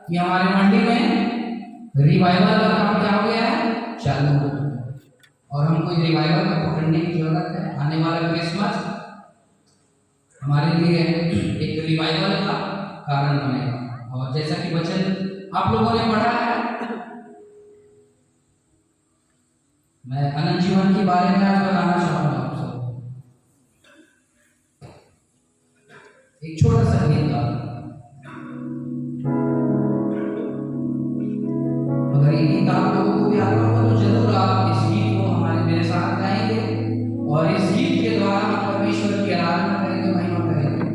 कि हमारे मंडी में रिवाइवल का काम क्या हो गया है, चालू हो गया है। और हमको रिवाइवल को पकड़ने की जरूरत है। आने वाला क्रिसमस हमारे लिए एक रिवाइवल का कारण बनेगा। और जैसा कि वचन आप लोगों ने पढ़ा है, मैं अनंत जीवन के बारे में आज बताना चाहूंगा आप सबको। एक छोटा सा गीत गा, अगर ये गीत आप लोगों को भी आता होगा तो जरूर आप इस गीत को हमारे मेरे साथ गाएंगे और इस गीत के द्वारा हम परमेश्वर की आराधना करेंगे, महिमा करेंगे।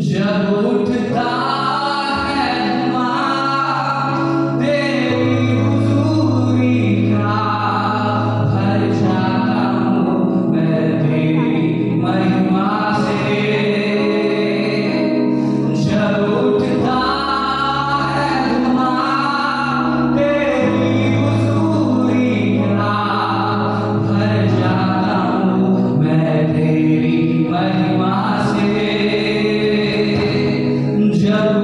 जब उठता जब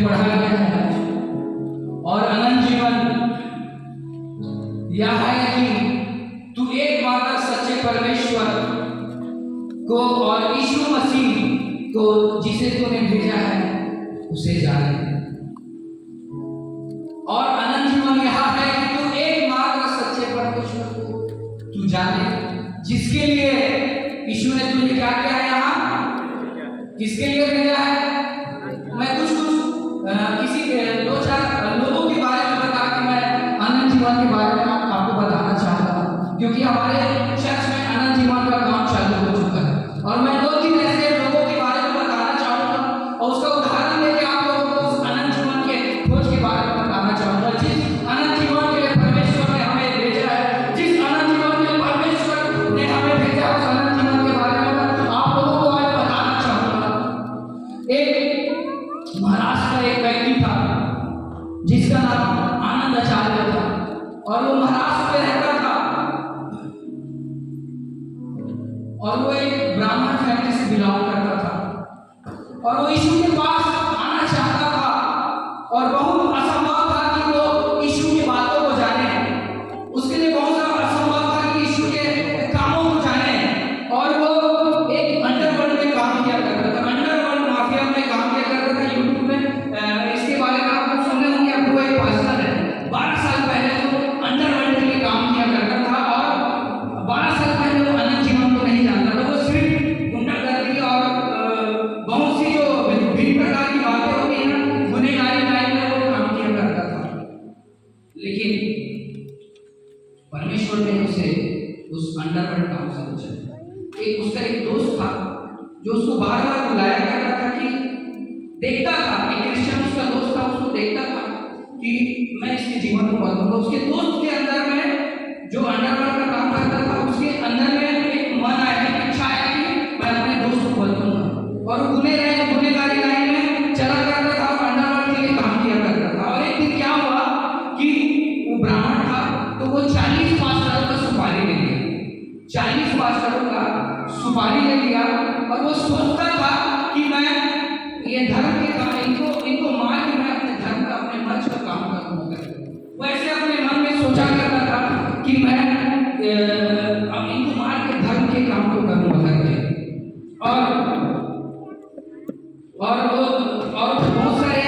पढ़ा गया है और अनंत जीवन यह है कि तू एकमात्र सच्चे परमेश्वर को और यीशु मसीह को जिसे तूने भेजा है उसे जाने। और अनंत जीवन यह है कि तू एकमात्र सच्चे परमेश्वर को तू जाने, जिसके लिए यीशु ने तुझे क्या किया है, यहाँ किसके लिए भेजा है। मैं कुछ किसी 2-4 लोगों के बारे में बता के मैं अनंत जीवन के बारे में आपको बताना चाहता हूँ, क्योंकि हमारे चर्च में अनंत जीवन का काम चालू हो चुका है और मैं 2-3 ऐसे लोगों के बारे में बताना चाहूँगा और उसका उदाहरण देके आप लोगों को उस अनंत जीवन के खोज के बारे में बताना चाहूँगा, जिस अनंत जीवन के लिए परमेश्वर ने हमें भेजा है, जिस अनंत जीवन के लिए परमेश्वर ने हमें भेजा है, उस अनंत जीवन के बारे में आप लोगों को आज बताना चाहूँगा। एक महाराष्ट्र का एक व्यक्ति था जिसका नाम आनंद आचार्य था और वो महाराष्ट्र में रहता था और वो एक ब्राह्मण फैमिली से बिलोंग करता था और वो यीशु के पास आना चाहता था और बहुत असंभव था कि वो यीशु की बातों को जाने, उसके लिए बहुत ज़्यादा असंभव था कि यीशु के कामों को जाने। और वो एक अंडरवर्ल्ड में काम किया करता था, अंडरवर्ल्ड माफिया में काम किया करता था। यूट्यूब में इसके बारे में आप लोग सुने होंगे, आपको एक पास्टर है 12 साल पहले वो अंडरवर्ल्ड के लिए काम किया करता था और 12 साल पहले वो अनंत जीवन को नहीं जानता था। वो सिर्फ गुंडागर्दी और बहुत सी जो विभिन्न प्रकार की बातें होती हैं ना, गुनहगारी लाइन में वो काम किया करता था। लेकिन परमेश्वर ने उसे उस अंडरवर्ल्ड काम से बचाया। उसका एक दोस्त था जो उसको बार बार बुलाया करता था कि देखता था, एक क्रिश्चियन उसका दोस्त था, उसको देखता था कि मैं इसके जीवन को बदलूंगा। उसके दोस्त के अंदर में जो अंडरवर्ल्ड का काम करता था, उसके अंदर में एक मन आया, एक इच्छा आया कि मैं अपने दोस्त को बदलूंगा और वो गुनहगारी लाइन में चला करता था और अंडरवर्ल्ड के लिए काम किया करता था। और एक दिन क्या हुआ कि वो ब्राह्मण था तो वो 40 पास्टरों का सुपारी ले लिया, 40 पास्टरों का सुपारी ले लिया और वो सोचता था कि मैं ये धर्म के काम इनको मार के मैं अपने धर्म का, अपने मंच का काम करूंगा। वो ऐसे अपने मन में सोचा करता था कि मैं इनको मार के धर्म के काम को करूंगा करके। और बहुत सारे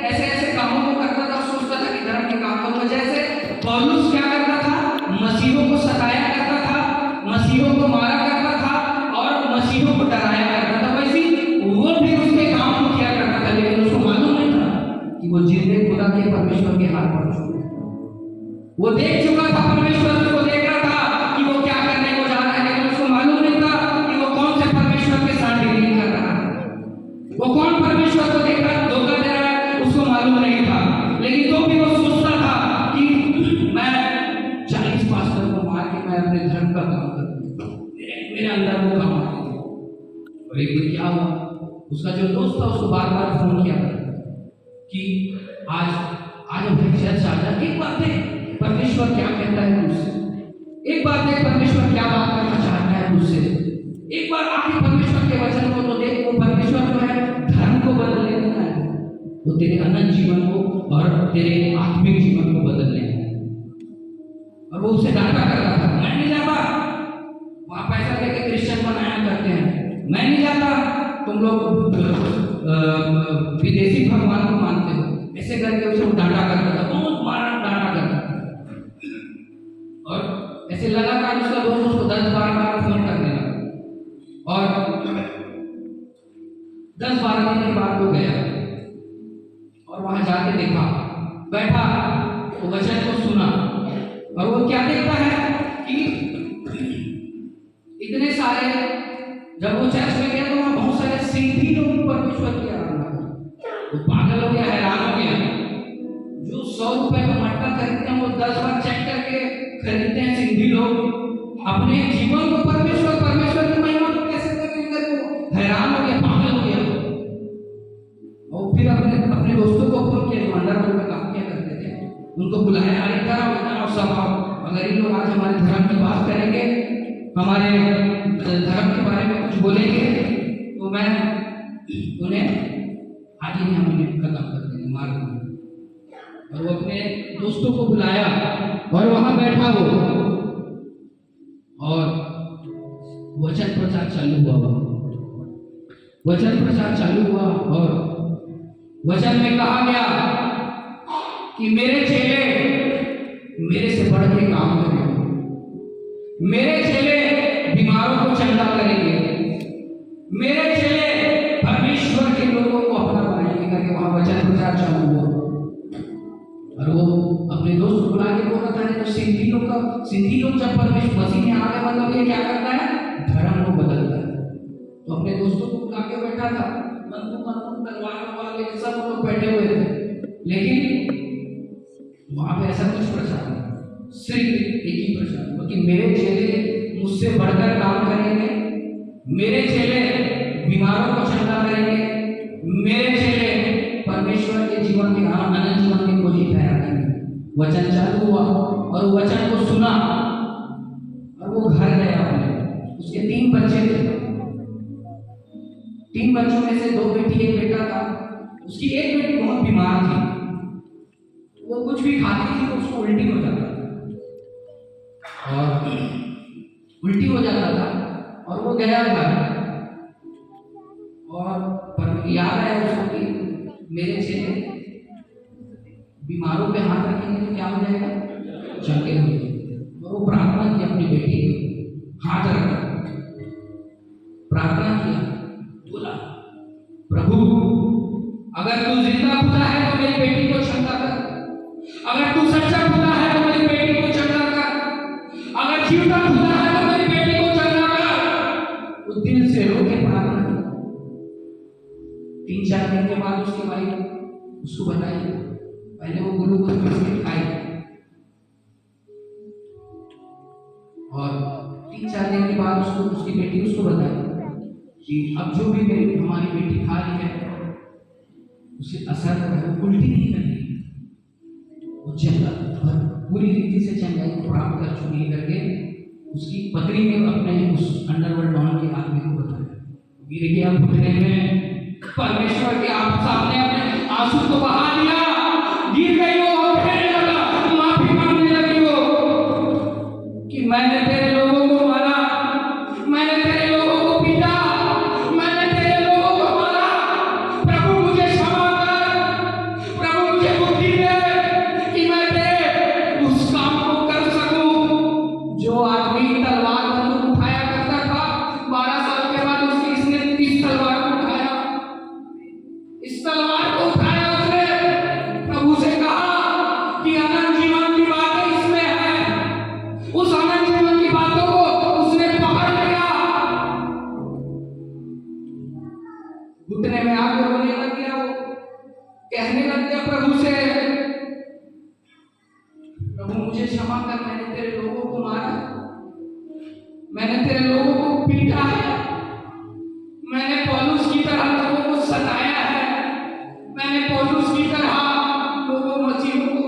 ऐसे कामों को करता था, सोचता था कि धर्म के काम करूंगा। जैसे पौलुस क्या करता था, मसीहों को सताया करता था, मसीहों को मारा करता था और मसीहों को डराया करता था, वैसे वो भी उसके काम को किया करता था। लेकिन उसको मालूम नहीं था कि वो जिंदे खुदा के परमेश्वर के हाथ पड़ चुका है। वो देख चुका था, परमेश्वर को देख रहा था कि वो क्या करने को जा रहा है, लेकिन उसको मालूम नहीं था कि वो कौन से परमेश्वर के साथ डीलिंग कर रहा है, वो कौन परमेश्वर को देख रहा है, धोखा दे रहा है, उसको मालूम नहीं था। लेकिन तो भी वो सोचता था कि मैं 40 पास्टर को मार के मैं अपने धर्म का काम करूंगा, मेरे अंदर वो काम आ गया। और एक दिन क्या हुआ, उसका जो दोस्त था उसको बार बार फोन किया कि आज अपने चर्च आ जा, एक बार देख परमेश्वर क्या कहता है तुझसे, एक बार देख परमेश्वर क्या बात करना चाहता है तुझसे, एक बार आके परमेश्वर के वचन को तो देख। वो परमेश्वर जो है धर्म को बदलने वाला है, वो तेरे अनंत जीवन को और तेरे आत्मिक जीवन को बदलने वाला है। और वो उसे डांटा करता था, मैं नहीं जाता, वहां पैसा लेके क्रिश्चियन बनाया करते हैं, मैं नहीं जाता, तुम लोग विदेशी भगवान को मानते हो, ऐसे करके उसे डांटा करता था, बहुत मारा डांटा करता था। और ऐसे लगातार उसका दोस्त उसको 10-12 बार फोन करने लगा और 10-12 दिन के बाद वो गया और वहां जाके देखा, बैठा, वो वचन को सुना और वो क्या देखता है कि इतने सारे, जब वो चर्च में गया तो वहां बहुत सारे सिंधी लोग परमेश्वर की आराधना करते। वो पागल हो गया, हैरान हो गया। जो 100 रुपए का मटका खरीदते हैं वो 10 बार चेक करके खरीदते हैं सिंधी लोग। अपने जीवन को परमेश्वर की महिमा को कैसे करेंगे, वो हैरान हो गया, पागल हो गया। और फिर अपने दोस्तों को फोन किया जो अंडरवर्ल्ड में काम किया करते थे, उनको बुलाया, अरे इधर सब आओ, अगर इन लोग आज हमारे धर्म की बात करेंगे, हमारे धर्म के बारे में कुछ बोलेंगे तो मैं उन्हें आज ही हम खत्म कर देंगे, और वो अपने दोस्तों को बुलाया और वहां बैठा वो, और वचन प्रचार चालू हुआ। वचन प्रचार चालू हुआ और वचन में कहा गया कि मेरे चेले मेरे से बढ़ के काम करेंगे, मेरे चेले बीमारों को चंगा करेंगे, मेरे चेले परमेश्वर के लोगों को अपना बनाएंगे करके वहां वचन प्रचार चालू हुआ। और वो अपने दोस्त को बुला के बोल रहा था, तो सिंधी लोग जब परमेश्वर मसीह में आगे मतलब ये क्या करता है, धर्म को बदलता है। तो अपने दोस्तों को बुला के बैठा था, बंदूक तलवार लेके सब लोग बैठे हुए थे, लेकिन वहां पे ऐसा कुछ प्रचार नहीं, सिर्फ एक ही प्रचार, क्योंकि मेरे चेले मुझसे बढ़कर काम करेंगे, मेरे चेले बीमारों को चंगा करेंगे, मेरे चेले परमेश्वर के जीवन के अनंत जीवन की खोजी तैयार करेंगे। वचन चालू हुआ और वचन को सुना और वो घर गया अपने। उसके 3 बच्चे थे, 3 बच्चों में से 2 बेटी एक बेटा था। उसकी एक बेटी बहुत बीमार थी, वो कुछ भी खाती थी तो उसको उल्टी हो जाता था, और उल्टी हो जाता था। और वो गया घर और पर याद आया उसको कि मेरे चेले बीमारों पे हाथ रखेंगे तो क्या हो जाएगा, चंगे हो जाएंगे। और वो प्रार्थना की, अपनी बेटी को हाथ रखा, प्रार्थना किया, बोला प्रभु अगर तू जिंदा खुदा है तो मेरी बेटी को चंगा कर, अगर तू सच्चा खुदा है तो मेरी बेटी को चंगा कर, अगर जीवता खुदा है तो मेरी बेटी को चंगा कर। वो दिल से रो के प्रार्थना की। 3-4 दिन के बाद उसकी वाइफ उसको बताई, पहले वो ग्लूकोज बिस्किट खाई और 3-4 दिन के बाद उसकी बेटी उसको बताई कि अब जो भी हमारी बेटी खा रही है उसे असर है, उल्टी नहीं करनी, वो पूरी रीति से चंगाई को प्राप्त कर चुकी है करके उसकी पत्नी ने अपने उस अंडरवर्ल्ड डॉन के आदमी को बताया। गिर गया घुटने में, परमेश्वर के आप सामने अपने आंसू को बहा दिया, गिर गई वो और कहने लगा, माफी मांगने लगी वो कि मैंने तेरे लोगों को मारा, मैंने तेरे लोगों को पीटा, मैंने तेरे लोगों को मारा, प्रभु मुझे क्षमा कर, प्रभु मुझे बुद्धि दे कि मैं तेरे उस काम को कर सकूं। जो आदमी तलवार बंदूक उठाया करता था, 12 साल के बाद इसने इस तलवार को उठाया, इस तलवार को उठाया उसने, प्रभु से कहा कि अनंत जीवन की बातें इसमें है। उस अनंत जीवन की बातों को उसने पकड़ लिया, घुटने में आके रोने लग गया, वो कहने लग गया प्रभु से, प्रभु मुझे क्षमा कर, मैंने तेरे लोगों को मारा, मैंने तेरे लोगों को पीटा है, मैंने पौलुस की तरह लोगों को सताया है, मैंने पौलुस की तरह लोगों मसीहों को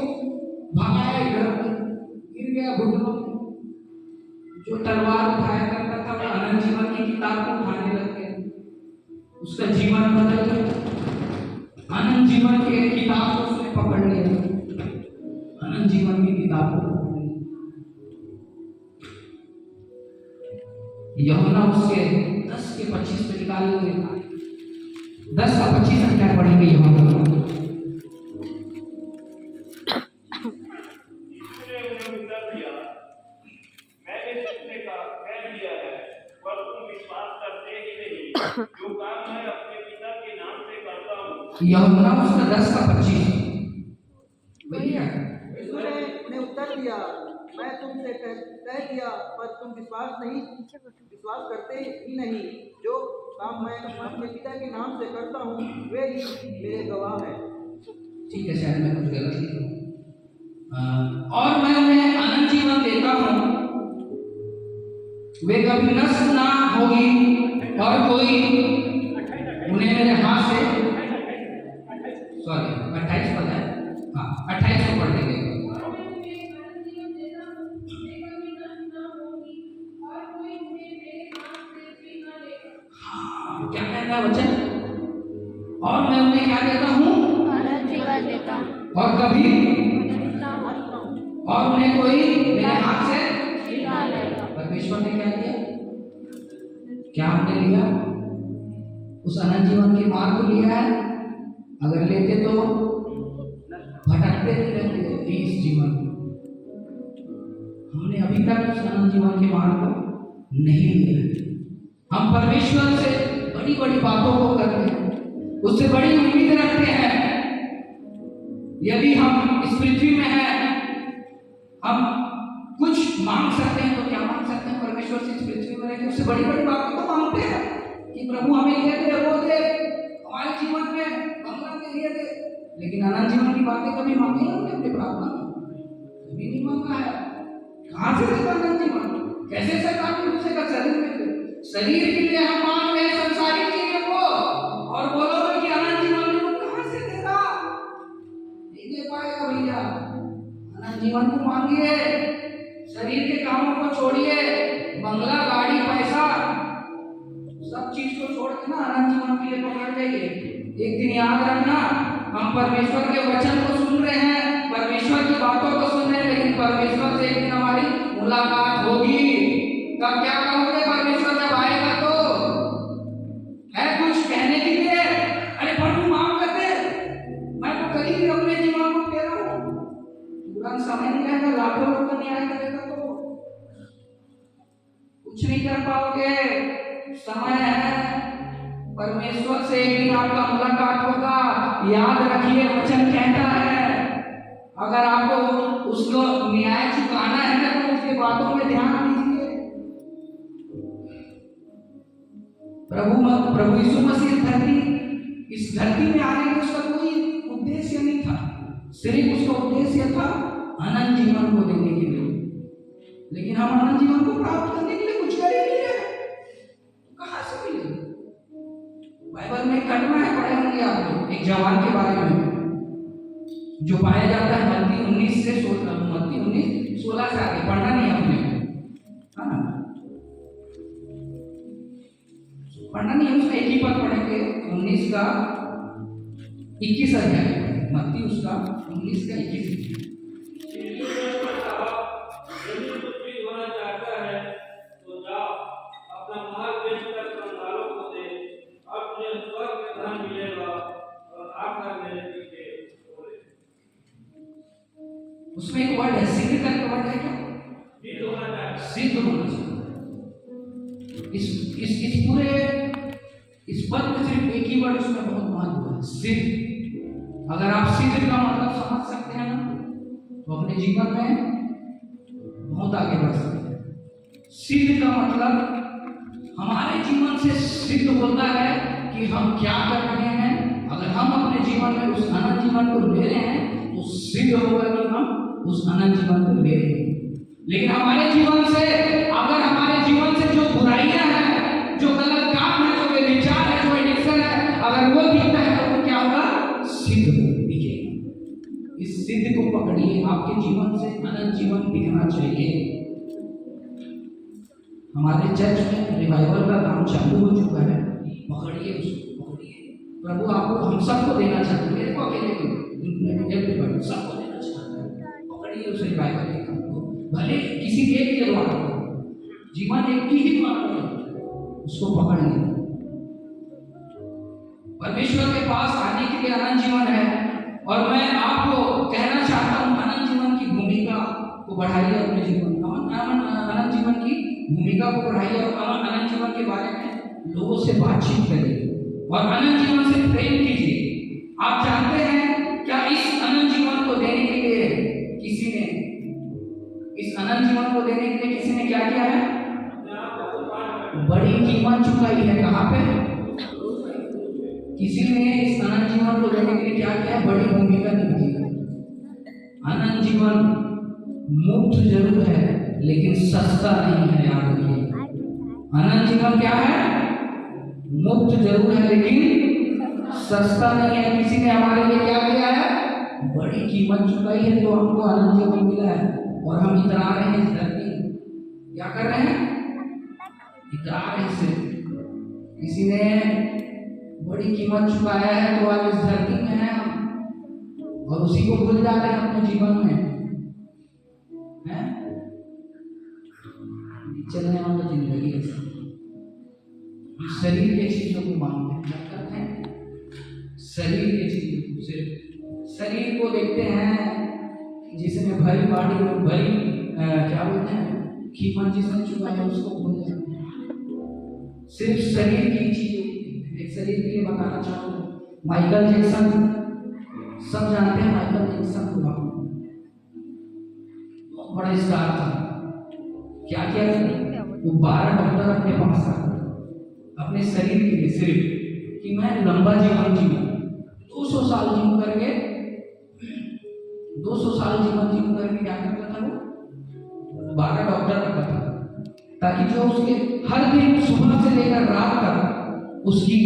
भगाया, इधर गिर गया घुटनों में। जो तलवार उठाया करता था वो अनंत जीवन की किताब को उठाने लग गया, उसका जीवन बदल गया। अनंत जीवन की किताब को उसने पकड़ लिया, अनंत जीवन की किताब को पकड़ लिया। यूहन्ना उसके 10 के 25 पे निकालेंगे, 10 का 25 हम क्या पढ़ेंगे यूहन्ना। यूहन्ना उसका 10 का 25 भैया उसने उत्तर दिया, मैं तुमसे कह दिया पर तुम विश्वास करते ही नहीं। जो काम मैं अपने पिता के नाम से करता हूँ वे ही मेरे गवाह हैं। ठीक है, शायद मैं कुछ गलत लिखा। और मैं उन्हें अनंत जीवन देता हूँ, वे कभी नष्ट ना होगी और कोई उन्हें मेरे हाथ से, सॉरी 28 पद है, हाँ 28 को पढ़ देंगे। क्या कहता है वचन, और मैं उन्हें क्या देता हूँ, अनंत जीवन देता हूँ, और कभी और उन्हें कोई मेरे हाथ से परमेश्वर ने क्या किया? क्या हमने लिया? उस अनंत जीवन के मार्ग को लिया है। अगर लेते तो भटकते नहीं रहते इस जीवन में। हमने अभी तक उस अनंत जीवन के मार्ग को नहीं लिया है। हम परमेश्वर से बड़ी बड़ी बातों को करते हैं, उससे बड़ी उम्मीद रखते हैं। यदि हम इस पृथ्वी में हैं, हम कुछ मांग सकते हैं तो क्या मांग सकते हैं? परमेश्वर से इस पृथ्वी में रहकर उससे बड़ी बड़ी बातें तो मांगते हैं कि प्रभु हमें ये दे, वो दे, हमारे जीवन में बंगला के लिए दे। लेकिन अनंत जीवन की बातें कभी मांगी हमने अपने प्रार्थना में? कभी नहीं मांगा है। कहाँ से देगा अनंत जीवन? कैसे सरकार रूप से का शरीर में दे? शरीर के लिए हम मांग रहे हैं संसारिक चीजों को, और बोलोगे कि अनंत जीवन को कहाँ से देगा? नहीं दे पाएगा भैया। अनंत जीवन को मांगिए, शरीर के कामों को छोड़िए, बंगला, गाड़ी, पैसा, सब चीज को छोड़ के ना अनंत जीवन के लिए पकड़ जाइए। एक दिन याद रखना, हम परमेश्वर के वचन को सुन रहे हैं, परमेश्वर की बातों को सुन रहे हैं, लेकिन परमेश्वर से एक दिन हमारी मुलाकात होगी। तब क्या कहोगे? परमेश्वर जब आएगा तो है कुछ कहने के लिए? अरे प्रभु माफ कर दे, मैं तो कल ही अपने जीवन को फेरा हूं। तुरंत समय नहीं रहेगा, लाखों लोग का न्याय करेगा तो कुछ नहीं कर पाओगे। समय है, परमेश्वर से एक दिन आपका मुलाकात होगा। याद रखिए, वचन कहता है अगर आपको उसको न्याय चुकाना है तो उसके बातों में ध्यान दीजिए। प्रभु यीशु मसीह इस धरती में आने का उसका कोई उद्देश्य नहीं था, सिर्फ उसका उद्देश्य था अनंत जीवन को देने के लिए। लेकिन हम अनंत जीवन को प्राप्त करने के लिए कुछ कर ही नहीं रहे, कहां से मिलेगा? बाइबल में घटना है, पढ़े होंगे आप लोग, एक जवान के बारे में जो पाया जाता है मत्ती 19 से 16 से आगे। पढ़ना नहीं हमने, है ना? पढ़ना नहीं, उसका एक ही पद पढ़ेंगे, 19 का 21 अध्याय, मत्ती उसका 19 का 21। उसमें एक वर्ड है, सिद्ध करके वर्ड है क्या? सिद्ध होना चाहिए। इस पूरे इस पद में सिर्फ एक ही वर्ड उसमें बहुत महत्व है, सिद्ध। अगर आप सिद्ध का मतलब समझ सकते हैं ना, तो अपने जीवन में बहुत आगे बढ़ सकते हैं। सिद्ध का मतलब हमारे जीवन से सिद्ध होता है कि हम क्या कर रहे हैं। अगर हम अपने जीवन में उस अनंत जीवन को ले रहे हैं तो सिद्ध होगा कि हम उस अनंत जीवन को ले रहे हैं। लेकिन हमारे जीवन से, अगर हमारे जीवन से जो बुराइयां हैं, जो गलत काम है, जो व्यभिचार है, जो एडिक्शन है, अगर वो दिखता है तो क्या होगा? सिद्ध दिखेगा। इस सिद्ध को पकड़िए, आपके जीवन से अनंत जीवन दिखना चाहिए। हमारे चर्च में रिवाइवल का काम चालू हो चुका है, पकड़िए उसको, पकड़िए। प्रभु आपको, हम सबको देना चाहते हैं, मेरे को अकेले नहीं, सबको देना चाहते हैं। पकड़िए उस रिवाइवल के काम को, भले किसी एक के द्वारा, जीवन एक की ही द्वारा, उसको पकड़िए। परमेश्वर के पास आने के लिए अनंत जीवन है, और मैं आपको कहना चाहता हूँ अनंत जीवन की भूमिका को बढ़ाइए अपने जीवन में। अनंत जीवन की भूमिका को बढ़ाइए और अनंत जीवन के बारे में लोगों से बातचीत करिए और अनंत जीवन से प्रेम कीजिए। आप जानते हैं क्या इस अनंत जीवन को देने के लिए किसी ने, इस अनंत जीवन को देने के लिए किसी ने क्या किया है? बड़ी कीमत चुकाई है। कहाँ पे? किसी ने इस अनंत जीवन को देने के लिए क्या किया? बड़ी भूमिका निभाई है। अनंत जीवन मुफ्त जरूर है लेकिन सस्ता नहीं है, याद रखिए। अनंत जीवन क्या है? मुफ्त जरूर है लेकिन सस्ता नहीं है। किसी ने हमारे लिए क्या किया है? बड़ी कीमत चुकाई है, तो हमको अनंत जीवन मिला है। और हम इतरा रहे हैं इस धरती, क्या कर रहे हैं? इतरा रहे हैं। किसी ने बड़ी कीमत चुकाया है तो आज इस धरती में है हम। और उसी को भूल जाते हैं अपने जीवन में, हैं? चलने वाली जिंदगी है, शरीर के चीजों को मानते हैं, क्या करते हैं? शरीर के चीजों को, सिर्फ शरीर को देखते हैं, जिसमें भरी बॉडी में भरी क्या बोलते हैं, कीमत जिसने चुका है उसको भूल जाते हैं, सिर्फ शरीर की चीजों को देखते हैं। एक शरीर के लिए बताना चाहूँ, माइकल जैक्सन, सब जानते हैं माइकल जैक्सन को, बहुत बड़ा स्टार था। क्या किया वो 12 डॉक्टर अपने पास आ अपने शरीर के लिए सिर्फ कि मैं लंबा जीवन जीऊं, 200 साल जीव करके 200 साल जीवन जीव करके क्या करता था वो, 12 डॉक्टर रखा था, ताकि जो उसके हर दिन सुबह से लेकर रात तक उसकी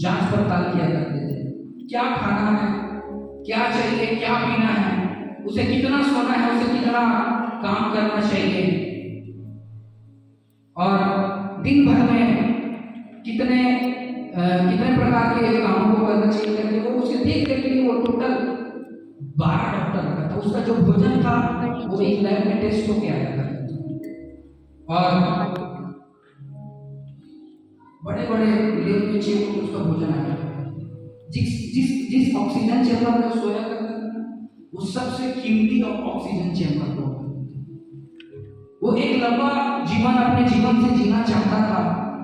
जांच पड़ताल किया करते थे, क्या खाना है, क्या चाहिए, क्या पीना है, उसे कितना सोना है, उसे कितना काम करना चाहिए, और दिन भर में कितने प्रकार के कामों को करना चाहिए करके वो उसे देखने के लिए वो टोटल 12 डॉक्टर रखा था। उसका जो भोजन था वो एक लैब में टेस्ट होके आया था, और बड़े बड़े लैब में चेक होकर उसका भोजन आया था। जिस जिस जिस ऑक्सीजन चैम्बर में सोया करता था वो सबसे कीमती ऑक्सीजन चैम्बर को, वो एक लंबा जीवन अपने जीवन से जीना चाहता था,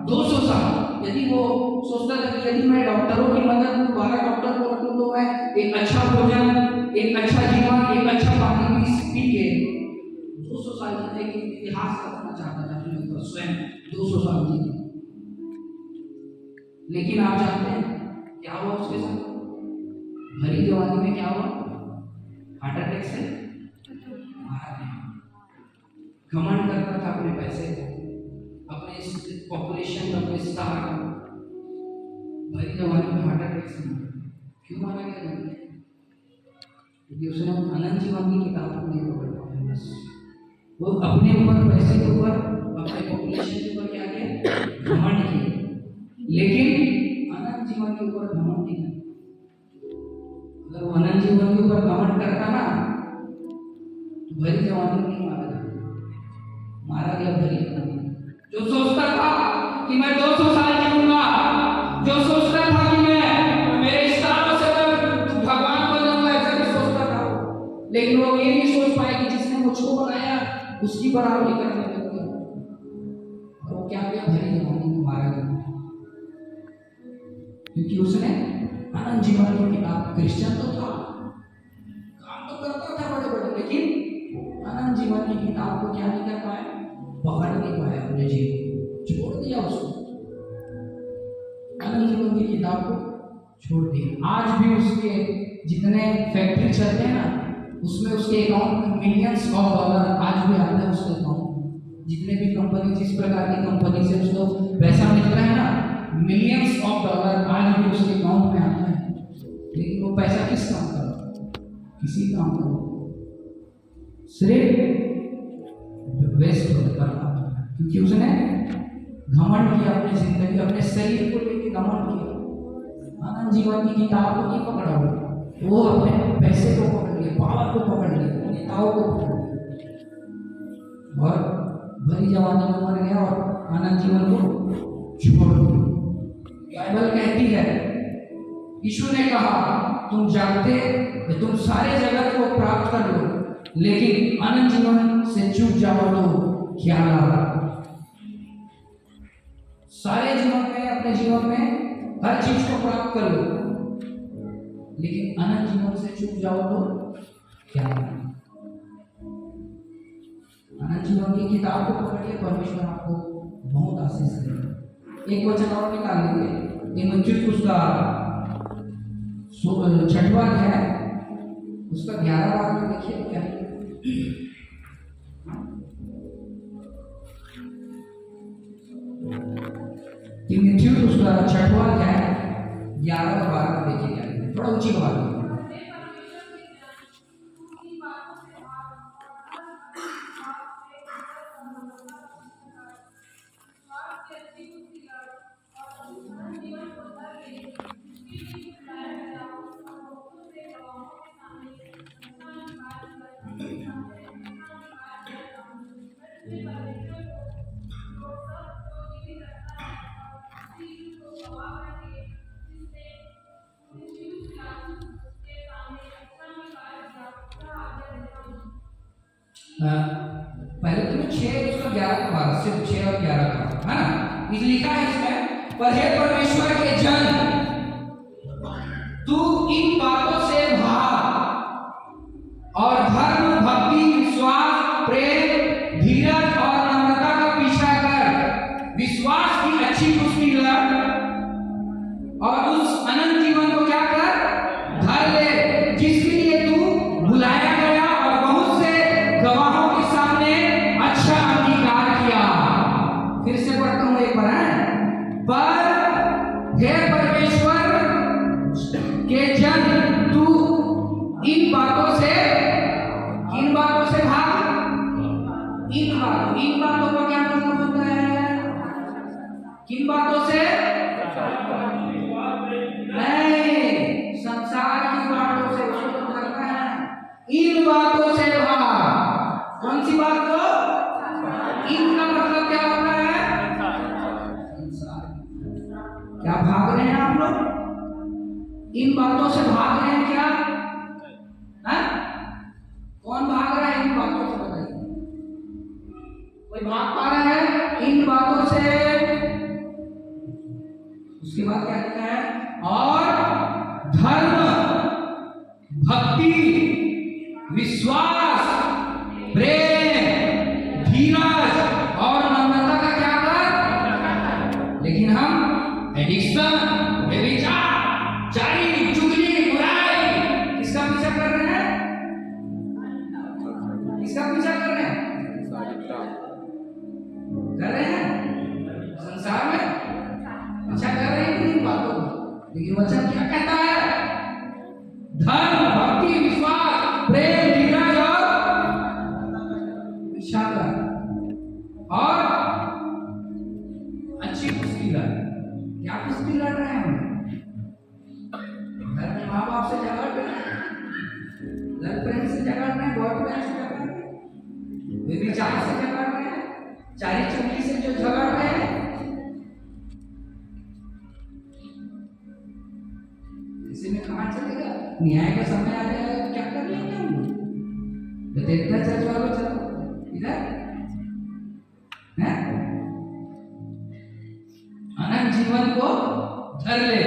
200 साल। यदि वो सोचता था कि यदि मैं डॉक्टरों की मदद 12 डॉक्टर को रखूं तो मैं एक अच्छा भोजन, एक अच्छा जीवन, एक अच्छा पानी पी के 200 साल जीने के इतिहास रखना चाहता था अपने ऊपर, स्वयं 200 साल जीने। लेकिन आप जानते हैं क्या हुआ उसके साथ? भरी जवानी में क्या हुआ? हार्ट अटैक से मारा गया। घमंड करता था अपने पैसे को, अपने पॉपुलेशन का, अपने स्टार का, भरी जवानी में हार्ट अटैक से मारा। क्यों मारा गया जानते हैं? क्योंकि उसने अनंत जीवन की किताब को नहीं पकड़ पाया। बस वो अपने ऊपर, पैसे के ऊपर, अपने पॉपुलेशन के ऊपर क्या किया? घमंड किया, लेकिन अनंत जीवन के ऊपर घमंड नहीं किया। अगर वो अनंत जीवन के ऊपर घमंड करता ना तो भरी जवानी में नहीं मारा जाता, मारा गया भरी जवानी। जो सोचता था कि मैं 200 साल जीऊंगा, जो सोचता था कि मैं मेरे स्टारों से मैं भगवान बनूंगा, ऐसा भी सोचता था, लेकिन वो ये नहीं सोच पाया कि जिसने मुझको बनाया उसकी बराबरी करने लग गया, और वो क्या किया? भरी जवानी में मारा गया, क्योंकि उसने अनंत जीवन की किताब, क्रिश्चियन तो था, काम तो करता था बड़े बड़े, लेकिन अनंत जीवन की किताब को क्या नहीं कर पाया? पकड़ नहीं पाया, अपने जीवन छोड़ दिया, उसको अनंत जीवन की किताब को छोड़ दिया। आज भी उसके जितने फैक्ट्री चलते हैं ना, उसमें उसके अकाउंट में मिलियंस ऑफ डॉलर आज भी आता है उसके अकाउंट। जितने भी कंपनी, जिस प्रकार की कंपनी से उसको पैसा मिल रहा है ना, मिलियंस ऑफ डॉलर आज भी उसके अकाउंट में आता है, लेकिन वो पैसा किस काम का? किसी काम का, सिर्फ वेस्ट होता है, क्योंकि उसने घमंड किया अपनी जिंदगी, अपने शरीर को लेकर घमंड किया। अनंत जीवन की किताब को नहीं पकड़ा वो अपने पैसे को पकड़ लिया, पावर को पकड़ लिया, नेताओं को पकड़ लिया, और भरी जवानी में मर गया और अनंत जीवन को छोड़ दिया। बाइबल कहती है, यीशु ने कहा, तुम जानते, तुम सारे जगत को प्राप्त कर लो, लेकिन अनंत जीवन से चूक जाओ तो क्या लाभ? सारे जीवन में, अपने जीवन में हर चीज को प्राप्त कर लो, लेकिन अनंत जीवन से चूक जाओ तो क्या लाभ? अनंत जीवन की किताब को पकड़िए, परमेश्वर आपको बहुत आशीष देगा। एक वचन और निकाल लीजिए, तीमुथियुस उसका 6वां अध्याय उसका 11वां में देखिए क्या है। तीमुथियुस उसका 6वां अध्याय 11 और 12 में देखिए क्या है। थोड़ा ऊंची आवाज में। पहले तो 6 उसका 11 का भाग, सिर्फ 6 और 11 का है ना। इस लिखा है इसमें, पर हे परमेश्वर के जन, तू इन बातों से भाग और धर्म, भक्ति, विश्वास, प्रेम, धीरज और नम्रता का पीछा कर। विश्वास की अच्छी पुष्टि लड़ और उस अनंत जीवन को क्या कर, धर ले, जिसके लिए तू बुलाया गया और बहुत से गवाहों के सामने अच्छा अंगीकार किया। फिर से पढ़ता हूं एक बार, पर हे परमेश्वर के जन, तू इन बातों से, किन बातों से भाग, इन बातों का क्या मतलब होता है, किन बातों से, नहीं, संसार की बातों से, उसको तो करता है, इन बातों से भाग। कौन सी बात को, इनका मतलब क्या होता है, क्या भाग रहे हैं आप लोग, इन बातों से भाग रहे हैं क्या, है? कौन भाग रहा है इन बातों से, बताइए, कोई भाग पा रहा है इन बातों से। उसके बाद क्या लिखा है, और धर्म, भक्ति, विश्वास, प्रेम, धीरज और नम्रता का क्या कर। लेकिन हम एडिक्शन, व्यभिचार, जारी, चुगली, बुराई, किसका पीछा कर रहे हैं, किसका पीछा कर रहे हैं, कर रहे हैं संसार में, अच्छा कर रहे हैं इन बातों को। लेकिन वचन क्या कहता है, धर्म, भक्ति, विश्वास, प्रेम, धीरज और पीछा कर और अच्छी कुश्ती लड़। क्या कुश्ती लड़ रहे हैं हम, घर में माँ बाप से झगड़ रहे हैं, गर्लफ्रेंड से झगड़ रहे हैं, बॉयफ्रेंड से झगड़ रहे हैं, व्यभिचार से झगड़ रहे हैं, चारी चुगली से जो झगड़ रहे हैं, इसी में कहां चलेगा, न्याय का समय आ जाएगा तो क्या कर लेंगे हम, तो देखता चल चलो चलो इधर है, अनंत जीवन को धर ले,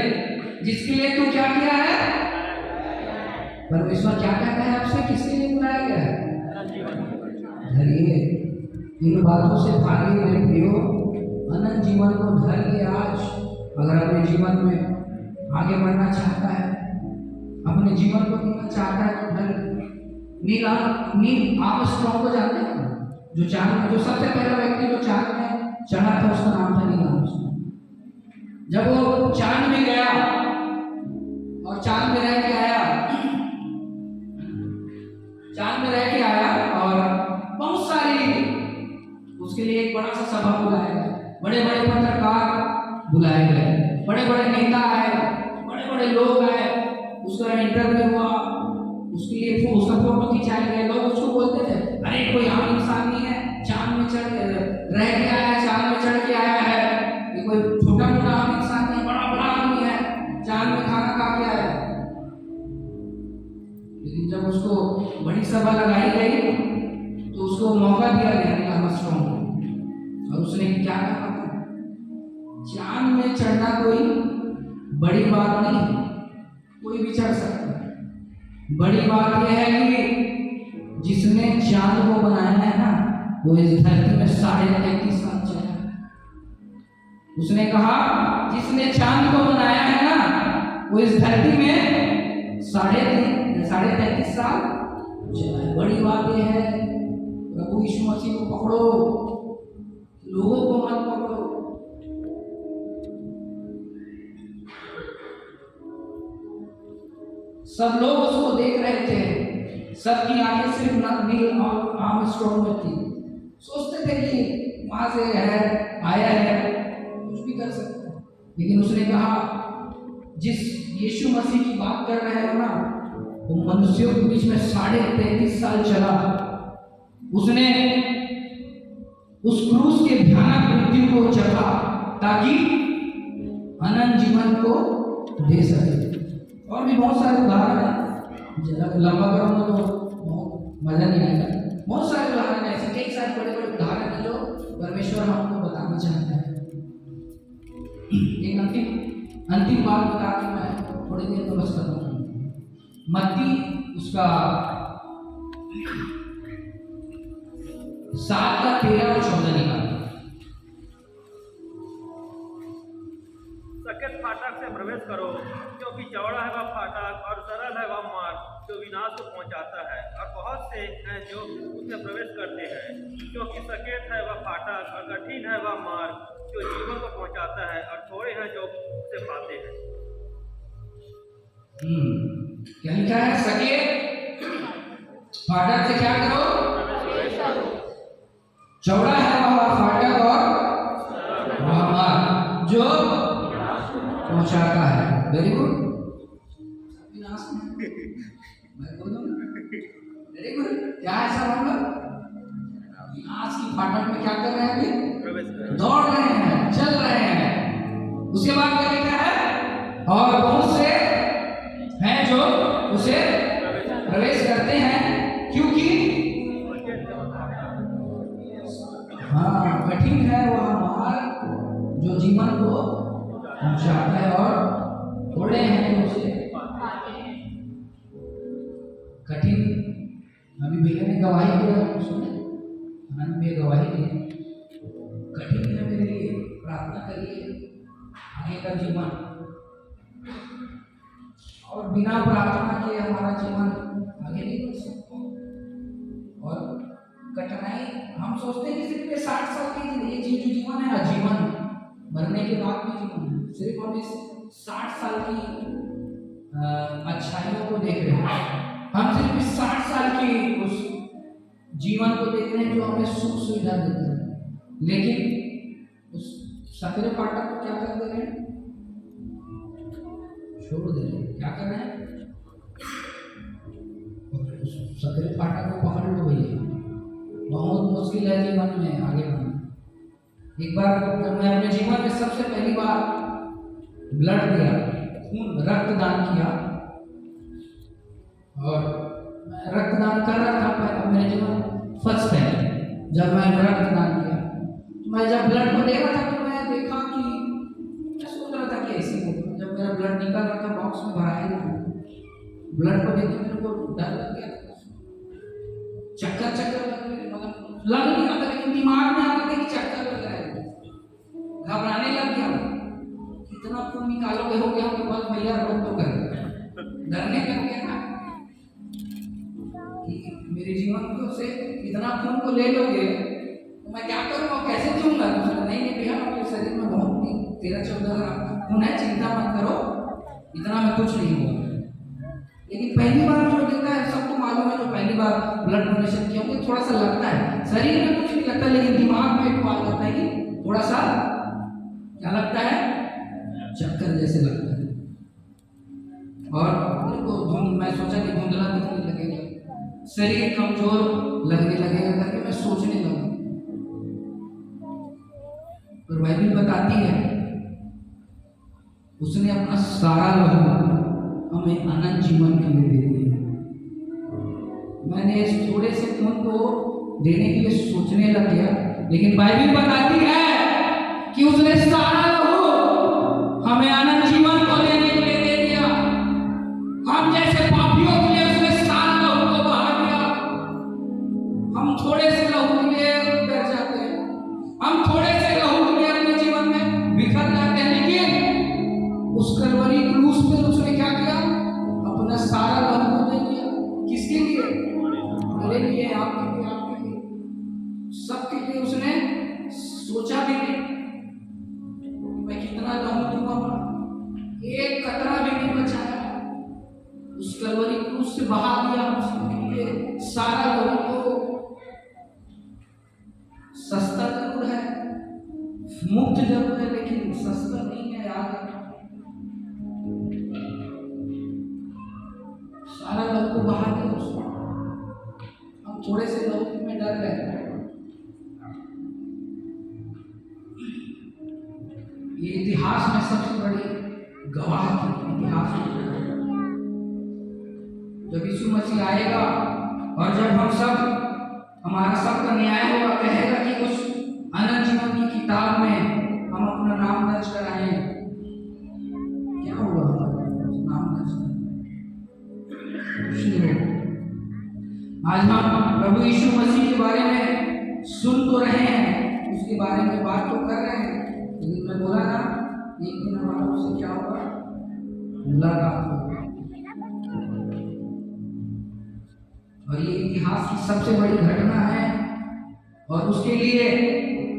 जिसके लिए तू क्या किया है, परमेश्वर क्या कहता है आपसे, किसके लिए बुलाया गया है, धरिए, इन बातों से भागिए मेरे प्रियो, अनंत जीवन को धर लिए। आज अगर अपने जीवन में आगे बढ़ना चाहता है, अपने जीवन को जीना चाहता है, तो धर। नील आर्मस्ट्रांग को जानते हैं, जो चांद में, जो सबसे पहला व्यक्ति जो चांद में चढ़ा था, उसका नाम था नील आर्मस्ट्रांग। जब वो चांद में गया और चांद में रह के आया, चांद में रह के आया और बहुत सारी, उसके लिए एक बड़ा सा सभा बुलाया गया, बड़े बड़े पत्रकार बुलाए गए, बड़े बड़े नेता आए, बड़े बड़े लोग आए, उसका इंटरव्यू हुआ, उसके लिए उसका फोटो खिंचाया गया। लोग उसको बोलते थे, अरे कोई आम इंसान नहीं है, चांद में चढ़ रह के आया है, चांद में चढ़ के आया है, ये कोई छोटा मोटा आम इंसान नहीं, बड़ा बड़ा आदमी है, चांद में खाना खा के आया है। लेकिन जब उसको बड़ी सभा लगाई गई तो उसको मौका दिया गया नील आर्मस्ट्रांग को, और उसने क्या कहा, चांद में चढ़ना कोई बड़ी बात नहीं, कोई भी चढ़ सकता है, बड़ी बात यह है कि जिसने चांद को बनाया है ना, वो इस धरती में 33.5 साल चला। उसने कहा जिसने चांद को बनाया है ना, वो इस धरती में 33.5 साल चला। बड़ी बात यह है, प्रभु यीशु मसीह को पकड़ो, लोगों को मत पकड़ो। सब लोग उसको देख रहे थे, सबकी आंखें सिर्फ नील आर्मस्ट्रांग में थी। सोचते थे कि वहां से है, आया है, कुछ भी कर सकता है। लेकिन उसने कहा जिस यीशु मसीह की बात कर रहे हो ना, वो मनुष्यों के बीच में 33.5 साल चला। उसने उस क्रूस के भयानक मृत्यु को चखा ताकि अनंत जीवन को दे सके। और भी बहुत सारे उदाहरण हैं, लंबा करूंगा तो मजा नहीं आएगा। बहुत सारे उदाहरण हैं, ऐसे कई सारे बड़े बड़े उदाहरण हैं जो परमेश्वर हमको बताना चाहता है। एक अंतिम बात बता के मैं थोड़ी देर में बस खत्म करूंगा। मत्ती उसका 7 का 13 और 14 निकाल। सकेत फाटक से प्रवेश करो, क्योंकि चौड़ा है वह फाटक और सरल है वह मार्ग जो विनाश को पहुंचाता है, और बहुत से हैं जो उसमें प्रवेश करते हैं। क्योंकि सकेत है वह फाटक और कठिन है वह मार्ग जो जीवन को पहुंचाता है, और थोड़े हैं जो उसे पाते हैं। क्या लिखा है? सकेत फाटक से क्या करो? चौड़ा है वह फाटक और वह मार्ग जो पहुंचाता है। Very good. मैं बोल दूं वेरी गुड। क्या है सब हम लोग विनाश की फाटक में क्या कर रहे हैं? अभी दौड़ रहे हैं, चल रहे हैं। उसके बाद क्या लिखा है? और बहुत से हैं जो उसे प्रवेश करते हैं, क्योंकि हाँ कठिन है वह मार्ग जो जीवन को पहुंचाता है, और थोड़े हैं जो उसे कठिन। अभी भैया ने गवाही दिया, सुने आनंद में गवाही दी, कठिन है मेरे लिए, प्रार्थना करिए आगे का जीवन, और बिना प्रार्थना के हमारा जीवन आगे नहीं बढ़ सकता। और कठिनाई हम सोचते हैं कि सिर्फ 60 साल की ये जीवन है, जीवन मरने के बाद भी जीवन है। सिर्फ हम इस 60 साल की अच्छाइयों को देख रहे हैं, हम सिर्फ इस 60 साल की उस जीवन को देख रहे हैं जो हमें सुख सुविधा देता है, लेकिन उस सकरे फाटक को क्या कर दे रहे हैं? छोड़ दे रहे हैं। क्या कर रहे हैं? उस सकरे फाटक को पकड़ लो भैया, बहुत मुश्किल है जीवन में आगे बढ़ना। एक बार जब मैं अपने जीवन में सबसे पहली बार ब्लड दिया, खून रक्तदान किया, और रक्तदान कर रहा था मेरे जीवन फर्स्ट टाइम जब मैं रक्तदान किया, तो मैं जब ब्लड को देखा था तो मैं देखा कि मैं सोच रहा था कि ऐसे होगा। जब मेरा ब्लड निकल रहा था बॉक्स में भरा ही ब्लड को देख के मेरे को डर लग गया, चक्कर लग नहीं रहा था, लेकिन दिमाग में आ रहा था कि चक्कर लग रहा है, घबराने लग गया। कितना खून निकालोगे हो गया कि बस भैया रोक तो कर, डरने लग गया ना कि मेरे जीवन को से इतना खून को ले लोगे तो मैं क्या करूँगा, कैसे जीऊंगा? नहीं भैया आपके शरीर में बहुत 13-14 खून है, चिंता मत करो, इतना में कुछ नहीं होगा। लेकिन पहली बार जो देता है, सबको मालूम है जो पहली बार ब्लड डोनेशन किया होगा थोड़ा सा लगता है, शरीर में कुछ नहीं लगता, लेकिन दिमाग में एक बात होता है कि थोड़ा सा क्या लगता है? चक्कर जैसे लगता है। और मेरे को मैं सोचा कि धुंधला दिखने लगेगा, शरीर कमजोर लगने लगेगा करके मैं सोचने लगा। और बाइबल बताती है उसने अपना सारा लहू हमें अनंत जीवन के लिए दे दिया। मैंने इस थोड़े से खून को देने के लिए सोचने लग गया, लेकिन बाइबल बताती है कि उसने सारा लहू हमें अनंत जीवन को देने के लिए दे दिया। हम जैसे पापियों के लिए उसने सारा लहू को बहा दिया। हम थोड़े से लहू के लिए डर जाते हैं, हम थोड़े से लहू के लिए अपने जीवन में बिखर जाते हैं, लेकिन उस कलवरी क्रूस पे उसने क्या किया? अपना सारा लहू को दे दिया। किसके लिए? मेरे लिए, आपके लिए, आपके लिए, सबके लिए। उसने सोचा भी नहीं मैं कितना लहू दूंगा, एक कतरा भी नहीं बचाया, उस कलवरी क्रूस से बहा दिया उसके लिए सारा लहू को। सस्ता जरूर है, मुफ्त जरूर है, लेकिन सस्ता नहीं है यार। सारा लहू को बहा दिया उसने। हम थोड़े से लहू में डर गए। ये इतिहास में सबसे बड़ी गवाह थी, इतिहास में जब यीशु मसीह आएगा और जब हम सब हमारा सबका न्याय होगा, कहेगा कि उस अनंत जीवन की किताब में हम अपना नाम दर्ज कराएं। क्या होगा हमारा नाम दर्ज कुछ नहीं होगा। आज हम प्रभु यीशु मसीह के बारे में सुन तो रहे हैं, उसके बारे में बात तो कर रहे हैं, लेकिन मैं बोला ना एक दिन हमारा उससे क्या होगा, मुलाकात होगी। और ये इतिहास की सबसे बड़ी घटना है और उसके लिए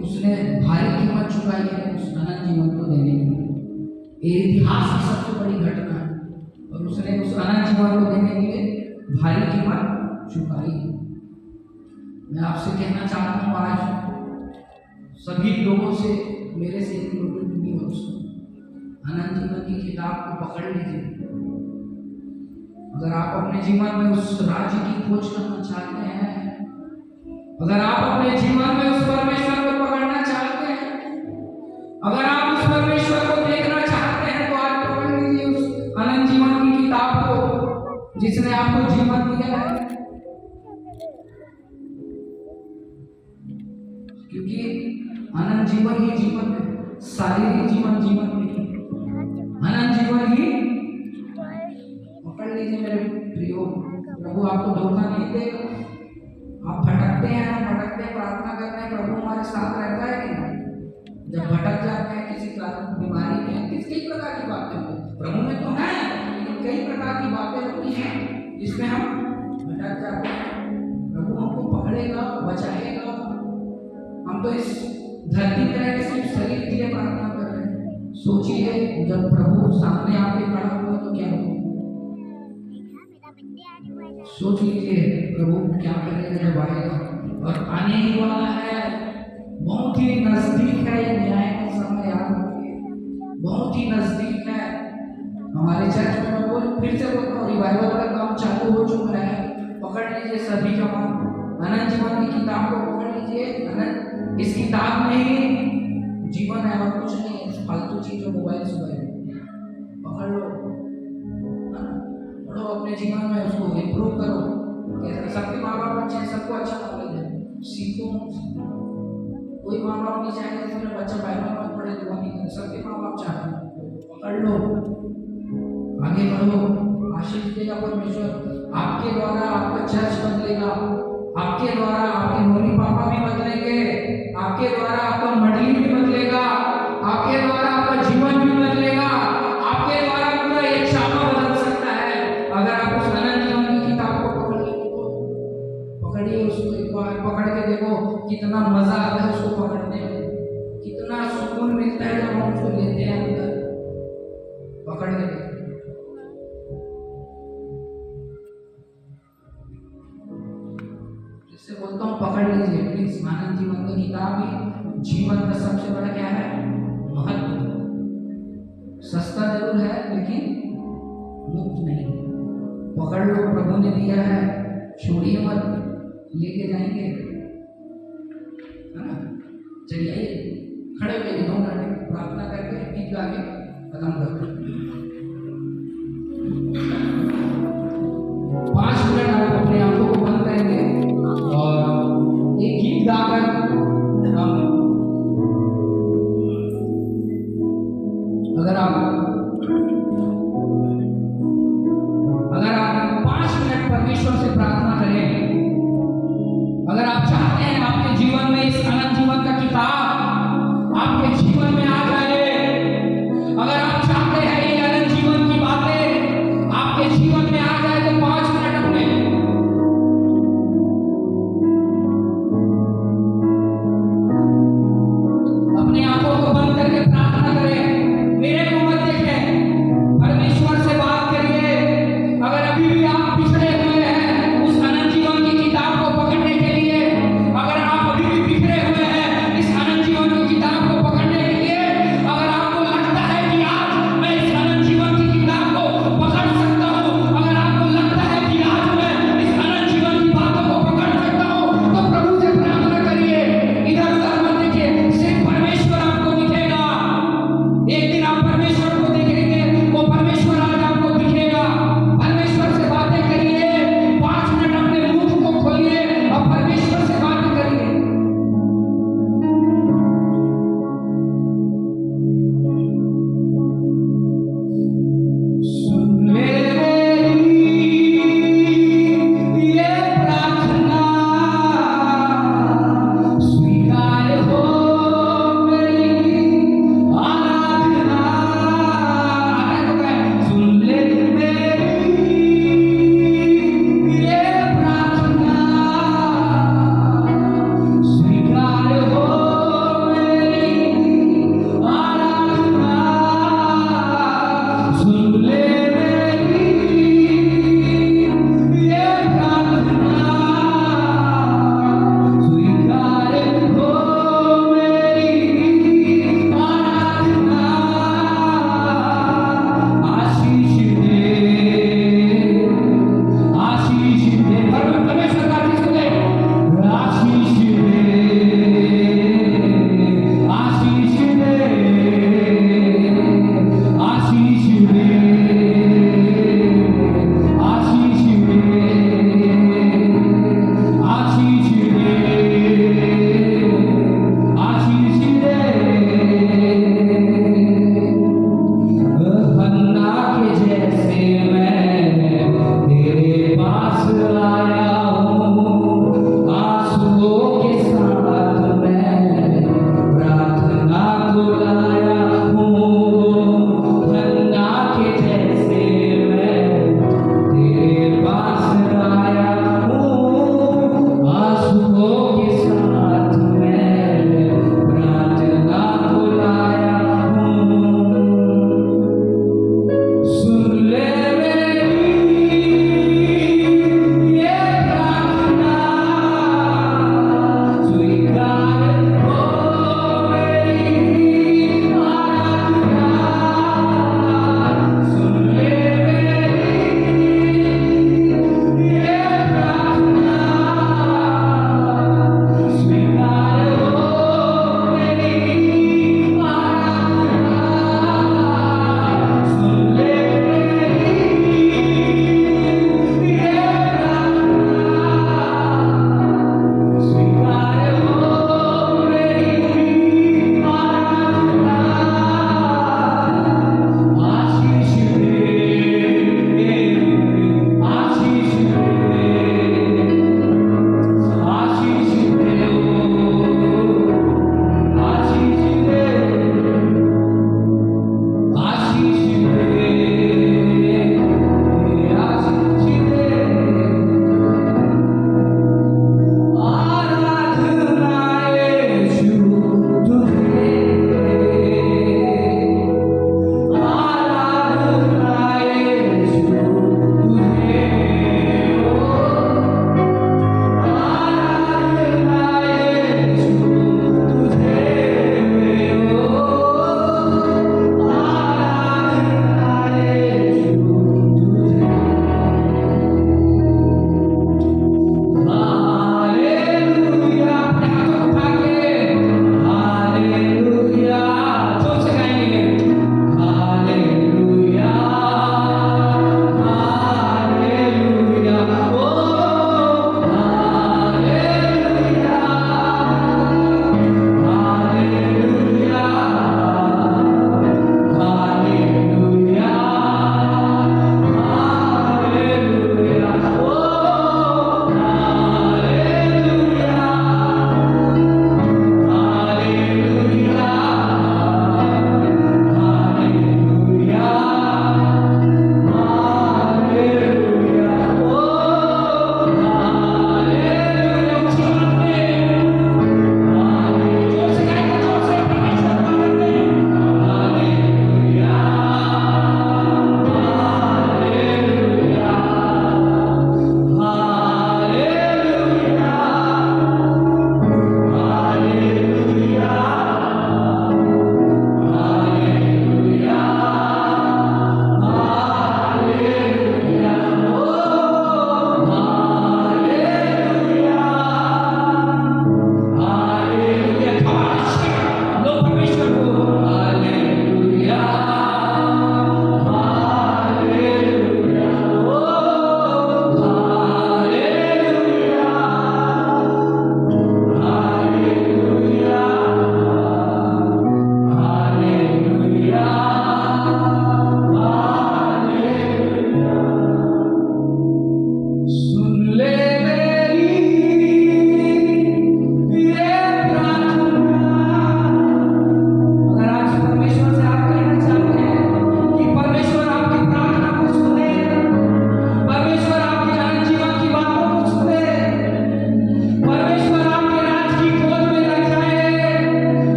उसने भारी कीमत चुकाई है उस अनंत जीवन को देने के लिए। ये इतिहास की सबसे बड़ी घटना है और उसने उस अनंत जीवन को देने के लिए भारी कीमत चुकाई है। मैं आपसे कहना चाहता हूँ आज सभी लोगों से, मेरे से एक नहीं हो, अनंत जीवन की किताब को पकड़ लीजिए। अगर आप अपने जीवन में उस राज्य की खोज करना चाहते हैं, अगर आप अपने जीवन में उस परमेश्वर को पकड़ना चाहते हैं, अगर आप उस परमेश्वर को देखना चाहते हैं, तो आप पकड़ लीजिए उस अनंत जीवन की किताब को जिसने आपको जीवन दिया है। क्योंकि अनंत जीवन ही जीवन है, शारीरिक जीवन जीवन नहीं, अनंत जीवन ही। पकड़ लीजिए मेरे प्रियो, प्रभु आपको धोखा नहीं देगा। आप भटकते हैं, प्रार्थना करते हैं, प्रभु हमारे साथ रहता है कि नहीं? जब भटक जाते हैं किसी कारण बीमारी में, कई प्रकार की बातें होती हैं, प्रभु में तो है, लेकिन कई प्रकार की बातें होती हैं जिसमें हम भटक जाते हैं। प्रभु हमको पकड़ेगा, बचाएगा। हम तो इस धरती पर रह के सिर्फ शरीर के लिए प्रार्थना कर रहे हैं। सोचिए जब प्रभु सामने आके खड़ा हुआ तो क्या होगा? सोच लीजिए प्रभु क्या करेगा जब आएगा, और आने ही वाला है। बहुत ही नजदीक है ये न्याय का समय, याद रखिए, बहुत ही नजदीक है। हमारे चर्च में मैं फिर से बोलता हूँ, रिवाइवल का काम चालू हो चुका है। पकड़ लीजिए सभी जवान, अनंत जीवन की किताब को पकड़ लीजिए। अनंत इस किताब में ही जीवन है और कुछ नहीं है, फालतू चीजों मोबाइल से पकड़ लो, पढ़ो, अपने जीवन में उसको इम्प्रूव करो। सबके माँ बाप अच्छे हैं, सबको अच्छा नॉलेज है, सीखो। कोई माँ बाप नहीं चाहेगा कि मेरा बच्चा बाइबल मत पढ़े, दुआ नहीं करे, सबके माँ बाप चाहते हैं। पकड़ लो, आगे बढ़ो, आशीष देगा परमेश्वर। आपके द्वारा आपका चर्च बदलेगा, आपके द्वारा आपके मम्मी पापा भी बदलेंगे, आपके द्वारा आपका मंडली भी बदलेगा, आपके द्वारा आपका जीवन भी बदलेगा, आपके द्वारा पूरा एक शाखा बदल सकता है अगर आप उस अनंत जीवन की किताब को पकड़ लेंगे। तो पकड़िए उसको, एक बार पकड़ के देखो कितना मजा आता है उसको पकड़ने में, कितना सुकून मिलता है जब हम उसको लेते हैं अंदर। पकड़ के देखो, जिससे बोलता हूँ पकड़ लीजिए प्लीज। अनंत जीवन की किताब ही जीवन का सबसे बड़ा क्या है, महत्व। सस्ता जरूर है लेकिन मुफ्त नहीं। पकड़ लो, प्रभु ने दिया है, छोड़िए मत, लेके जाएंगे, है ना? चलिए आइए खड़े हुए 2 मिनट प्रार्थना करके गीत गा के खत्म करते हैं। 5 मिनट आप अपने आंखों को बंद करेंगे और एक गीत गाकर हम, अगर आप 5 मिनट परमेश्वर से प्रार्थना करें, अगर आप चाहते हैं आपके जीवन में इस अनंत जीवन का किताब आपके जीवन में आ जाए, अगर आप चाहते हैं ये अनंत जीवन की बातें आपके जीवन में आ जाए, तो 5 मिनट अपने आंखों को बंद करके प्रार्थना करें। मेरे को मत देखें, परमेश्वर से बात करिए। अगर अभी भी आप पिछड़े हुए हैं उस अनंत जीवन की किताब को पकड़ने के लिए, अगर आप अभी भी बिखरे हुए हैं इस अनंत जीवन की किताब को पकड़ने के लिए, दे, परमेश्वर का आशीष दे, आशीष दे, आशीष दे, आशीष दे, आशीष दे, आशीष दे, आशीष दे। हन्ना के जैसे मैं तेरे पास आया हूँ,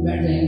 बैठ जाइए।